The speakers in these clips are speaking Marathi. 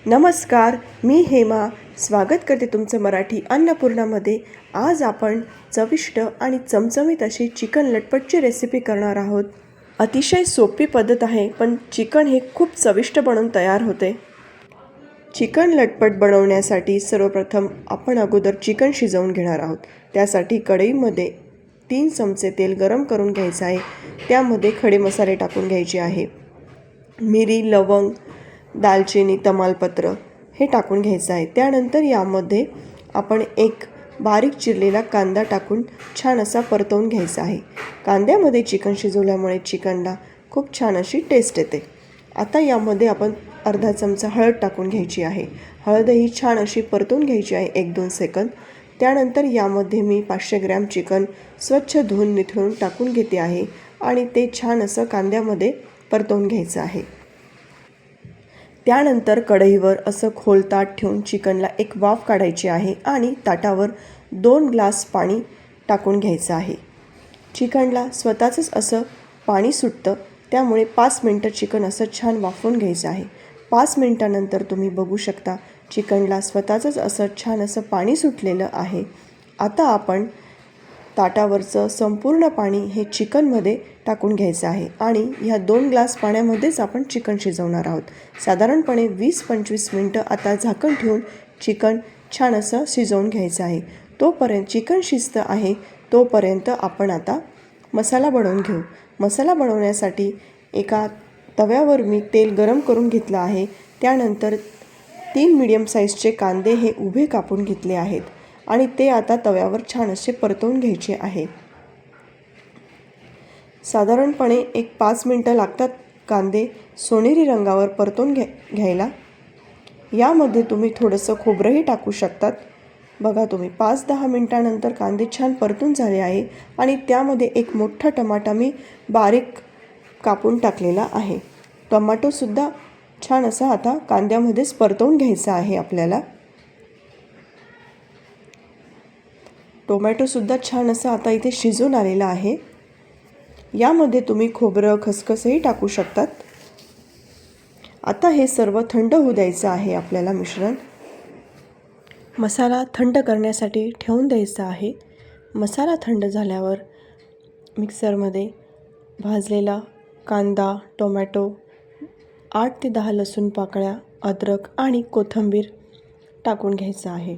नमस्कार, मी हेमा स्वागत करते तुमचं मराठी अन्नपूर्णामध्ये। आज आपण चविष्ट आणि चमचमीत अशी चिकन लटपटची रेसिपी करणार आहोत। अतिशय सोपी पद्धत आहे, पण चिकन हे खूप चविष्ट बनून तयार होते। चिकन लटपट बनवण्यासाठी सर्वप्रथम आपण अगोदर चिकन शिजवून घेणार आहोत। त्यासाठी कढईमध्ये 3 चमचे तेल गरम करून घ्यायचे आहे। त्यामध्ये खडे मसाले टाकून घ्यायचे आहे। मिरी, लवंग, दालचिनी, तमालपत्र हे टाकून घ्यायचं आहे। त्यानंतर यामध्ये आपण एक बारीक चिरलेला कांदा टाकून छान असा परतवून घ्यायचा आहे। कांद्यामध्ये चिकन शिजवल्यामुळे चिकनला खूप छान अशी टेस्ट येते। आता यामध्ये आपण अर्धा चमचा हळद टाकून घ्यायची आहे। हळदही छान अशी परतवून घ्यायची आहे 1-2 सेकंद। त्यानंतर यामध्ये मी 500 ग्रॅम चिकन स्वच्छ धुवून निथळून टाकून घेते आहे आणि ते छान असं कांद्यामध्ये परतवून घ्यायचं आहे। त्यानंतर कढईवर असं खोल ताट ठेवून चिकनला एक वाफ काढायची आहे आणि ताटावर 2 ग्लास पाणी टाकून घ्यायचं आहे। चिकनला स्वतःच असं पाणी सुटतं, त्यामुळे 5 मिनिटं चिकन असं छान वाफवून घ्यायचं आहे। 5 मिनिटानंतर तुम्ही बघू शकता चिकनला स्वतःच असं छान असं पाणी सुटलेलं आहे। आता आपण ताटावरचं संपूर्ण पाणी हे चिकनमध्ये टाकून घ्यायचं आहे आणि ह्या 2 ग्लास पाण्यामध्येच आपण चिकन शिजवणार आहोत। साधारणपणे 20-25 मिनिटं आता झाकण ठेवून चिकन छान असं शिजवून घ्यायचं आहे। तोपर्यंत चिकन शिजतं आहे तोपर्यंत आपण आता मसाला बनवून घेऊ। मसाला बनवण्यासाठी एका तव्यावर मी तेल गरम करून घेतलं आहे। त्यानंतर 3 मीडियम साईजचे कांदे हे उभे कापून घेतले आहेत आणि ते आता तव्यावर छान असे परतवून घ्यायचे आहे। साधारणपणे एक 5 मिनिटं लागतात कांदे सोनेरी रंगावर परतवून घ्यायला। यामध्ये तुम्ही थोडंसं खोबरंही टाकू शकतात। बघा तुम्ही 5-10 मिनिटानंतर कांदे छान परतून झाले आहे आणि त्यामध्ये एक मोठा टमाटा मी बारीक कापून टाकलेला आहे। टोमॅटोसुद्धा छान असा आता कांद्यामध्येच परतवून घ्यायचा आहे आपल्याला। टोमॅटोसुद्धा छान असं आता इथे शिजून आलेला आहे। यामध्ये तुम्ही खोबरं, खसखसही टाकू शकतात। आता हे सर्व थंड होऊ द्यायचं आहे आपल्याला मिश्रण। मसाला थंड करण्यासाठी ठेवून द्यायचा आहे। मसाला थंड झाल्यावर मिक्सरमध्ये भाजलेला कांदा, टोमॅटो, 8 ते 10 लसूण पाकळ्या, अद्रक आणि कोथिंबीर टाकून घ्यायचं आहे।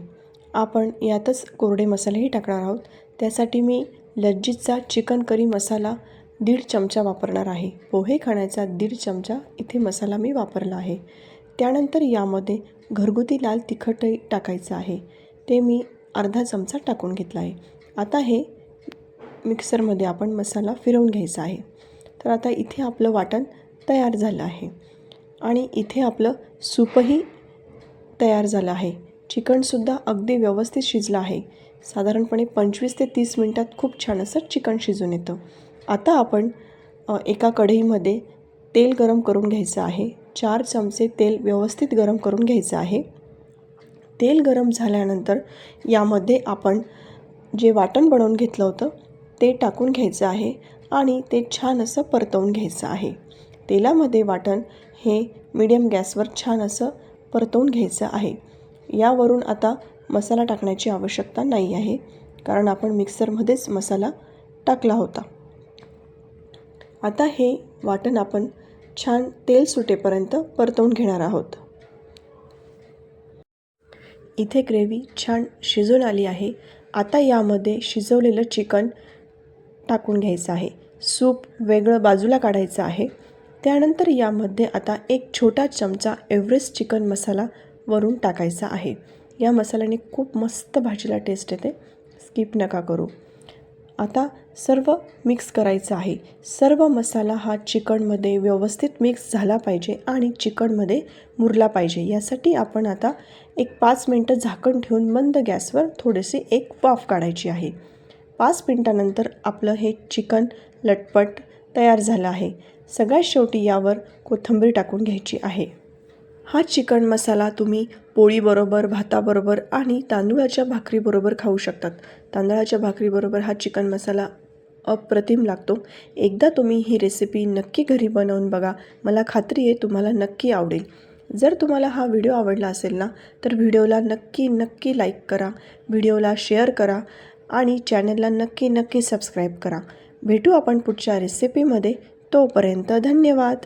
आपण यातच कोरडे मसालेही टाकणार आहोत। त्यासाठी मी लज्जितचा चिकन करी मसाला 1.5 चमचा वापरणार आहे। पोहे खाण्याचा 1.5 चमचा इथे मसाला मी वापरला आहे। त्यानंतर यामध्ये घरगुती लाल तिखटही टाकायचं आहे, ते मी अर्धा चमचा टाकून घेतला आहे। आता हे मिक्सरमध्ये आपण मसाला फिरवून घ्यायचा आहे। तर आता इथे आपलं वाटण तयार झालं आहे आणि इथे आपलं सूपही तयार झालं आहे। चिकनसुद्धा अगदी व्यवस्थित शिजलं आहे। साधारणपणे 25 ते 30 मिनिटात खूप छान असं चिकन शिजून येतं। आता आपण एका कढईमध्ये तेल गरम करून घ्यायचं आहे। 4 चमचे तेल व्यवस्थित गरम करून घ्यायचं आहे। तेल गरम झाल्यानंतर यामध्ये आपण जे वाटण बनवून घेतलं होतं ते टाकून घ्यायचं आहे आणि ते छान असं परतवून घ्यायचं आहे। तेलामध्ये वाटण हे मीडियम गॅसवर छान असं परतवून घ्यायचं आहे। यावरून आता मसाला टाकण्याची आवश्यकता नाही आहे, कारण आपण मिक्सरमध्येच मसाला टाकला होता। आता हे वाटण आपण छान तेल सुटेपर्यंत परतवून घेणार आहोत। इथे ग्रेव्ही छान शिजून आली आहे। आता यामध्ये शिजवलेलं चिकन टाकून घ्यायचं आहे। सूप वेगळं बाजूला काढायचं आहे। त्यानंतर यामध्ये आता एक छोटा चमचा एव्हरेस्ट चिकन मसाला वरून टाकायचा आहे। या मसाल्याने खूप मस्त भाजीला टेस्ट येते, स्किप नका करू। आता सर्व मिक्स करायचं आहे। सर्व मसाला हा चिकनमध्ये व्यवस्थित मिक्स झाला पाहिजे आणि चिकनमध्ये मुरला पाहिजे। यासाठी आपण आता एक 5 मिनिटं झाकण ठेवून मंद गॅसवर थोडीशी एक वाफ काढायची आहे। 5 मिनिटानंतर आपलं हे चिकन लटपट तयार झालं आहे। सगळ्यात शेवटी यावर कोथिंबीर टाकून घ्यायची आहे। हा चिकन मसाला तुम्ही पोळीबरोबर, भाताबरोबर आणि तांदूळाच्या भाकरीबरोबर खाऊ शकतात। तांदळाच्या भाकरीबरोबर हा चिकन मसाला अप्रतिम लागतो। एकदा तुम्ही ही रेसिपी नक्की घरी बनवून बघा, मला खात्री आहे तुम्हाला नक्की आवडेल। जर तुम्हाला हा व्हिडिओ आवडला असेल ना, तर व्हिडिओला नक्की लाईक करा, व्हिडिओला शेअर करा आणि चॅनलला नक्की सबस्क्राईब करा. भेटू आपण पुढच्या रेसिपीमध्ये. तोपर्यंत धन्यवाद.